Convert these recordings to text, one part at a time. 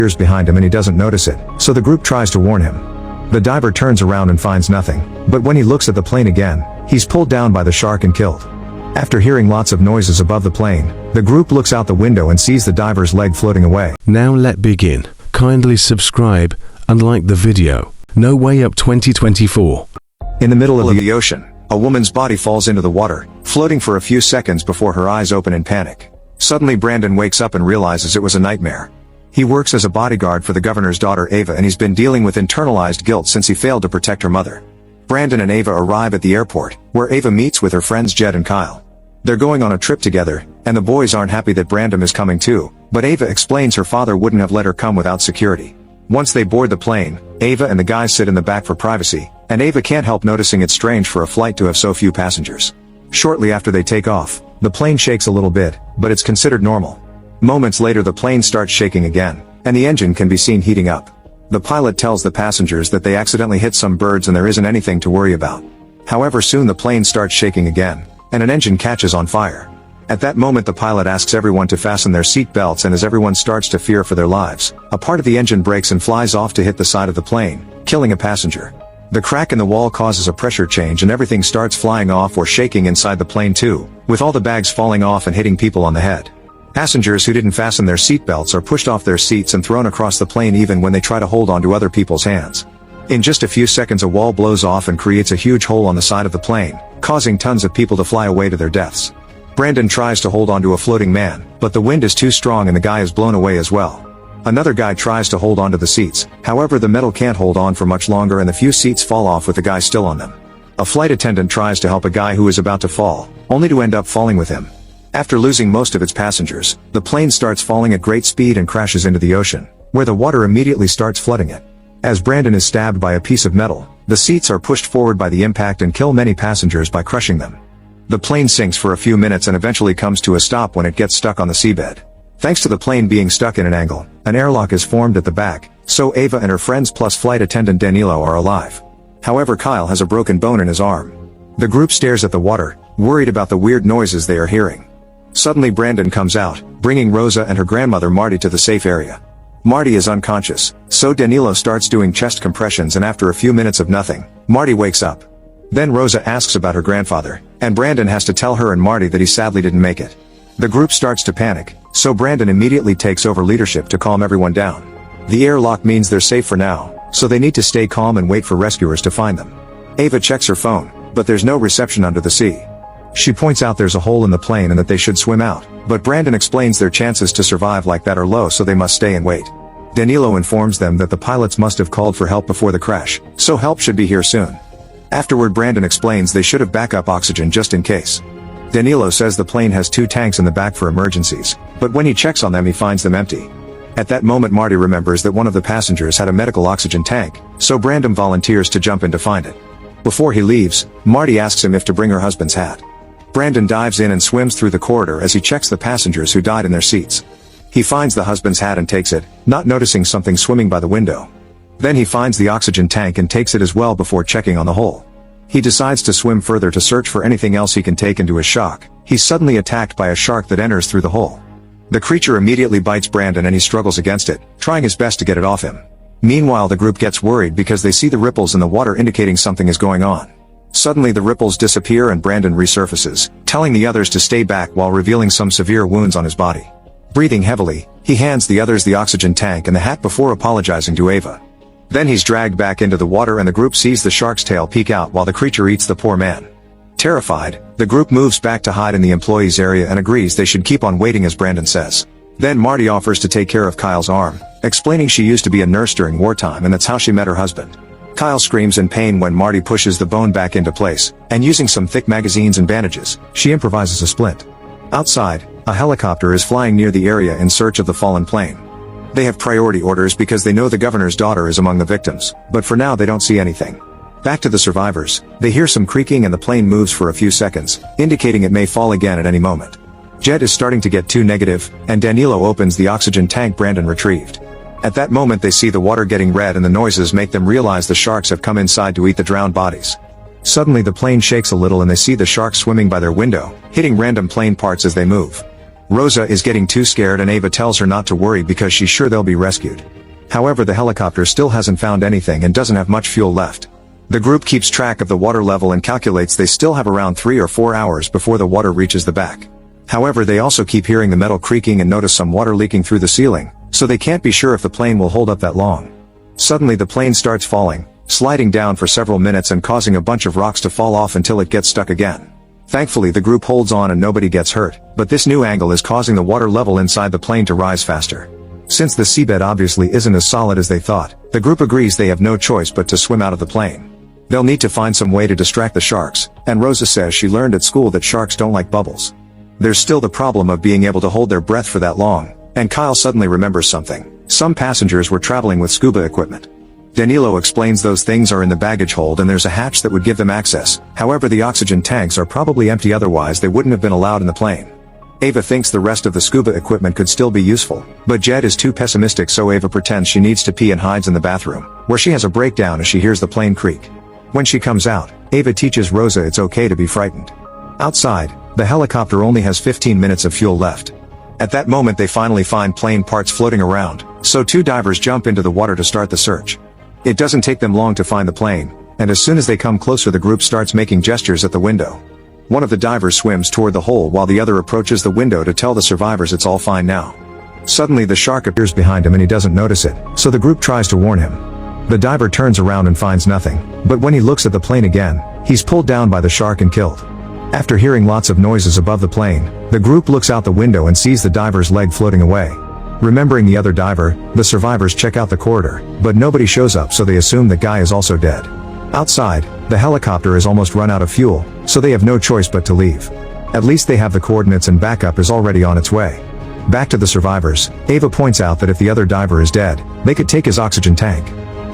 appears behind him and he doesn't notice it, so the group tries to warn him. The diver turns around and finds nothing, but when he looks at the plane again, he's pulled down by the shark and killed. After hearing lots of noises above the plane, the group looks out the window and sees the diver's leg floating away. Now let begin. Kindly subscribe and like the video. No Way Up 2024. In the middle of the ocean, a woman's body falls into the water, floating for a few seconds before her eyes open in panic. Suddenly Brandon wakes up and realizes it was a nightmare. He works as a bodyguard for the governor's daughter Ava, and he's been dealing with internalized guilt since he failed to protect her mother. Brandon and Ava arrive at the airport, where Ava meets with her friends Jed and Kyle. They're going on a trip together, and the boys aren't happy that Brandon is coming too, but Ava explains her father wouldn't have let her come without security. Once they board the plane, Ava and the guys sit in the back for privacy, and Ava can't help noticing it's strange for a flight to have so few passengers. Shortly after they take off, the plane shakes a little bit, but it's considered normal. Moments later the plane starts shaking again, and the engine can be seen heating up. The pilot tells the passengers that they accidentally hit some birds and there isn't anything to worry about. However, soon the plane starts shaking again, and an engine catches on fire. At that moment the pilot asks everyone to fasten their seat belts, and as everyone starts to fear for their lives, a part of the engine breaks and flies off to hit the side of the plane, killing a passenger. The crack in the wall causes a pressure change and everything starts flying off or shaking inside the plane too, with all the bags falling off and hitting people on the head. Passengers who didn't fasten their seatbelts are pushed off their seats and thrown across the plane even when they try to hold onto other people's hands. In just a few seconds a wall blows off and creates a huge hole on the side of the plane, causing tons of people to fly away to their deaths. Brandon tries to hold onto a floating man, but the wind is too strong and the guy is blown away as well. Another guy tries to hold onto the seats, however the metal can't hold on for much longer and the few seats fall off with the guy still on them. A flight attendant tries to help a guy who is about to fall, only to end up falling with him. After losing most of its passengers, the plane starts falling at great speed and crashes into the ocean, where the water immediately starts flooding it. As Brandon is stabbed by a piece of metal, the seats are pushed forward by the impact and kill many passengers by crushing them. The plane sinks for a few minutes and eventually comes to a stop when it gets stuck on the seabed. Thanks to the plane being stuck in an angle, an airlock is formed at the back, so Ava and her friends plus flight attendant Danilo are alive. However, Kyle has a broken bone in his arm. The group stares at the water, worried about the weird noises they are hearing. Suddenly Brandon comes out, bringing Rosa and her grandmother Marty to the safe area. Marty is unconscious, so Danilo starts doing chest compressions, and after a few minutes of nothing, Marty wakes up. Then Rosa asks about her grandfather, and Brandon has to tell her and Marty that he sadly didn't make it. The group starts to panic, so Brandon immediately takes over leadership to calm everyone down. The airlock means they're safe for now, so they need to stay calm and wait for rescuers to find them. Ava checks her phone, but there's no reception under the sea. She points out there's a hole in the plane and that they should swim out, but Brandon explains their chances to survive like that are low, so they must stay and wait. Danilo informs them that the pilots must have called for help before the crash, so help should be here soon. Afterward Brandon explains they should have backup oxygen just in case. Danilo says the plane has 2 tanks in the back for emergencies, but when he checks on them he finds them empty. At that moment Marty remembers that one of the passengers had a medical oxygen tank, so Brandon volunteers to jump in to find it. Before he leaves, Marty asks him if to bring her husband's hat. Brandon dives in and swims through the corridor as he checks the passengers who died in their seats. He finds the husband's hat and takes it, not noticing something swimming by the window. Then he finds the oxygen tank and takes it as well before checking on the hole. He decides to swim further to search for anything else he can take, and to his shock, he's suddenly attacked by a shark that enters through the hole. The creature immediately bites Brandon and he struggles against it, trying his best to get it off him. Meanwhile the group gets worried because they see the ripples in the water indicating something is going on. Suddenly the ripples disappear and Brandon resurfaces, telling the others to stay back while revealing some severe wounds on his body. Breathing heavily, he hands the others the oxygen tank and the hat before apologizing to Ava. Then he's dragged back into the water and the group sees the shark's tail peek out while the creature eats the poor man. Terrified, the group moves back to hide in the employees area and agrees they should keep on waiting as Brandon says. Then Marty offers to take care of Kyle's arm, explaining she used to be a nurse during wartime and that's how she met her husband. Kyle screams in pain when Marty pushes the bone back into place, and using some thick magazines and bandages, she improvises a splint. Outside, a helicopter is flying near the area in search of the fallen plane. They have priority orders because they know the governor's daughter is among the victims, but for now they don't see anything. Back to the survivors, they hear some creaking and the plane moves for a few seconds, indicating it may fall again at any moment. Jed is starting to get too negative, and Danilo opens the oxygen tank Brandon retrieved. At that moment they see the water getting red and the noises make them realize the sharks have come inside to eat the drowned bodies. Suddenly the plane shakes a little and they see the sharks swimming by their window, hitting random plane parts as they move. Rosa is getting too scared and Ava tells her not to worry because she's sure they'll be rescued. However, the helicopter still hasn't found anything and doesn't have much fuel left. The group keeps track of the water level and calculates they still have around 3 or 4 hours before the water reaches the back. However, they also keep hearing the metal creaking and notice some water leaking through the ceiling, so they can't be sure if the plane will hold up that long. Suddenly the plane starts falling, sliding down for several minutes and causing a bunch of rocks to fall off until it gets stuck again. Thankfully the group holds on and nobody gets hurt, but this new angle is causing the water level inside the plane to rise faster. Since the seabed obviously isn't as solid as they thought, the group agrees they have no choice but to swim out of the plane. They'll need to find some way to distract the sharks, and Rosa says she learned at school that sharks don't like bubbles. There's still the problem of being able to hold their breath for that long, and Kyle suddenly remembers something. Some passengers were traveling with scuba equipment. Danilo explains those things are in the baggage hold and there's a hatch that would give them access, however the oxygen tanks are probably empty, otherwise they wouldn't have been allowed in the plane. Ava thinks the rest of the scuba equipment could still be useful, but Jed is too pessimistic, so Ava pretends she needs to pee and hides in the bathroom, where she has a breakdown as she hears the plane creak. When she comes out, Ava teaches Rosa it's okay to be frightened. Outside, the helicopter only has 15 minutes of fuel left. At that moment they finally find plane parts floating around, so 2 divers jump into the water to start the search. It doesn't take them long to find the plane, and as soon as they come closer the group starts making gestures at the window. One of the divers swims toward the hole while the other approaches the window to tell the survivors it's all fine now. Suddenly the shark appears behind him and he doesn't notice it, so the group tries to warn him. The diver turns around and finds nothing, but when he looks at the plane again, he's pulled down by the shark and killed. After hearing lots of noises above the plane, the group looks out the window and sees the diver's leg floating away. Remembering the other diver, the survivors check out the corridor, but nobody shows up, so they assume the guy is also dead. Outside, the helicopter is almost run out of fuel, so they have no choice but to leave. At least they have the coordinates and backup is already on its way. Back to the survivors, Ava points out that if the other diver is dead, they could take his oxygen tank.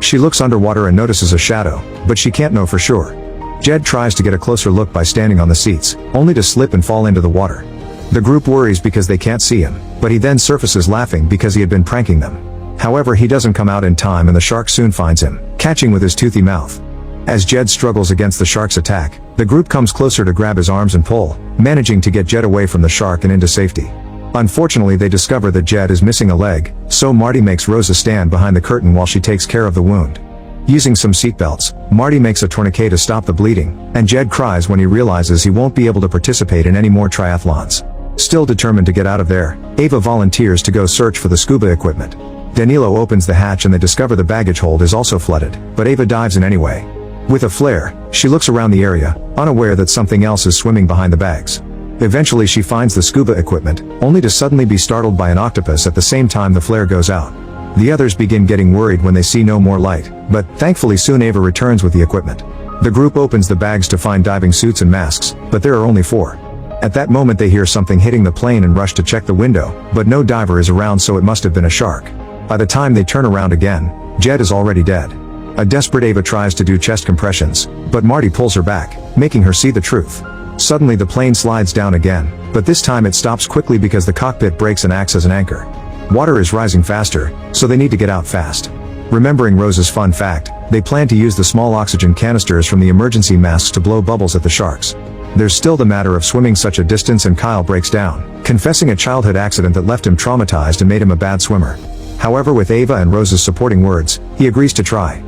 She looks underwater and notices a shadow, but she can't know for sure. Jed tries to get a closer look by standing on the seats, only to slip and fall into the water. The group worries because they can't see him, but he then surfaces laughing because he had been pranking them. However, he doesn't come out in time and the shark soon finds him, catching with his toothy mouth. As Jed struggles against the shark's attack, the group comes closer to grab his arms and pull, managing to get Jed away from the shark and into safety. Unfortunately, they discover that Jed is missing a leg, so Marty makes Rosa stand behind the curtain while she takes care of the wound. Using some seatbelts, Marty makes a tourniquet to stop the bleeding, and Jed cries when he realizes he won't be able to participate in any more triathlons. Still determined to get out of there, Ava volunteers to go search for the scuba equipment. Danilo opens the hatch and they discover the baggage hold is also flooded, but Ava dives in anyway. With a flare, she looks around the area, unaware that something else is swimming behind the bags. Eventually she finds the scuba equipment, only to suddenly be startled by an octopus at the same time the flare goes out. The others begin getting worried when they see no more light, but thankfully soon Ava returns with the equipment. The group opens the bags to find diving suits and masks, but there are only 4. At that moment they hear something hitting the plane and rush to check the window, but no diver is around, so it must have been a shark. By the time they turn around again, Jed is already dead. A desperate Ava tries to do chest compressions, but Marty pulls her back, making her see the truth. Suddenly the plane slides down again, but this time it stops quickly because the cockpit breaks and acts as an anchor. Water is rising faster, so they need to get out fast. Remembering Rose's fun fact, they plan to use the small oxygen canisters from the emergency masks to blow bubbles at the sharks. There's still the matter of swimming such a distance, and Kyle breaks down, confessing a childhood accident that left him traumatized and made him a bad swimmer. However, with Ava and Rose's supporting words, he agrees to try.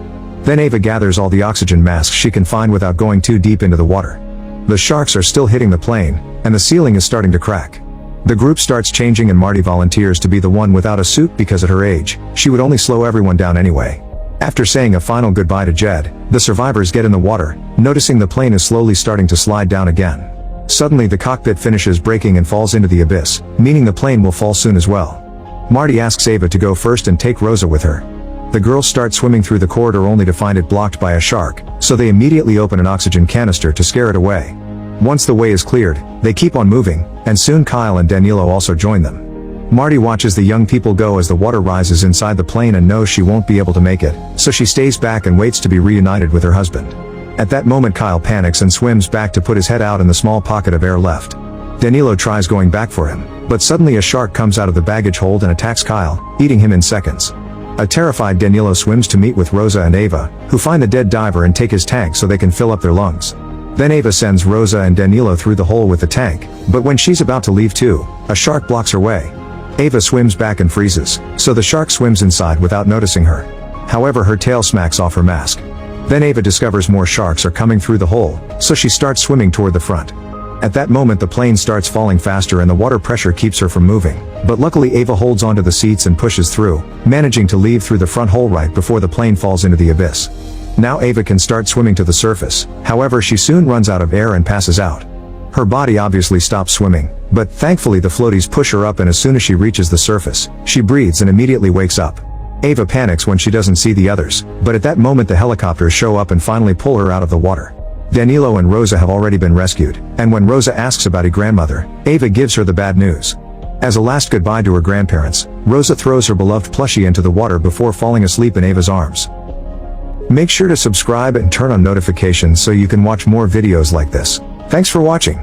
Then Ava gathers all the oxygen masks she can find without going too deep into the water. The sharks are still hitting the plane, and the ceiling is starting to crack. The group starts changing and Marty volunteers to be the one without a suit because at her age, she would only slow everyone down anyway. After saying a final goodbye to Jed, the survivors get in the water, noticing the plane is slowly starting to slide down again. Suddenly the cockpit finishes breaking and falls into the abyss, meaning the plane will fall soon as well. Marty asks Ava to go first and take Rosa with her. The girls start swimming through the corridor only to find it blocked by a shark, so they immediately open an oxygen canister to scare it away. Once the way is cleared, they keep on moving, and soon Kyle and Danilo also join them. Marty watches the young people go as the water rises inside the plane and knows she won't be able to make it, so she stays back and waits to be reunited with her husband. At that moment Kyle panics and swims back to put his head out in the small pocket of air left. Danilo tries going back for him, but suddenly a shark comes out of the baggage hold and attacks Kyle, eating him in seconds. A terrified Danilo swims to meet with Rosa and Ava, who find the dead diver and take his tank so they can fill up their lungs. Then Ava sends Rosa and Danilo through the hole with the tank, but when she's about to leave too, a shark blocks her way. Ava swims back and freezes, so the shark swims inside without noticing her. However, her tail smacks off her mask. Then Ava discovers more sharks are coming through the hole, so she starts swimming toward the front. At that moment the plane starts falling faster and the water pressure keeps her from moving, but luckily Ava holds onto the seats and pushes through, managing to leave through the front hole right before the plane falls into the abyss. Now Ava can start swimming to the surface, however she soon runs out of air and passes out. Her body obviously stops swimming, but thankfully the floaties push her up and as soon as she reaches the surface, she breathes and immediately wakes up. Ava panics when she doesn't see the others, but at that moment the helicopters show up and finally pull her out of the water. Danilo and Rosa have already been rescued, and when Rosa asks about her grandmother, Ava gives her the bad news. As a last goodbye to her grandparents, Rosa throws her beloved plushie into the water before falling asleep in Ava's arms. Make sure to subscribe and turn on notifications so you can watch more videos like this. Thanks for watching.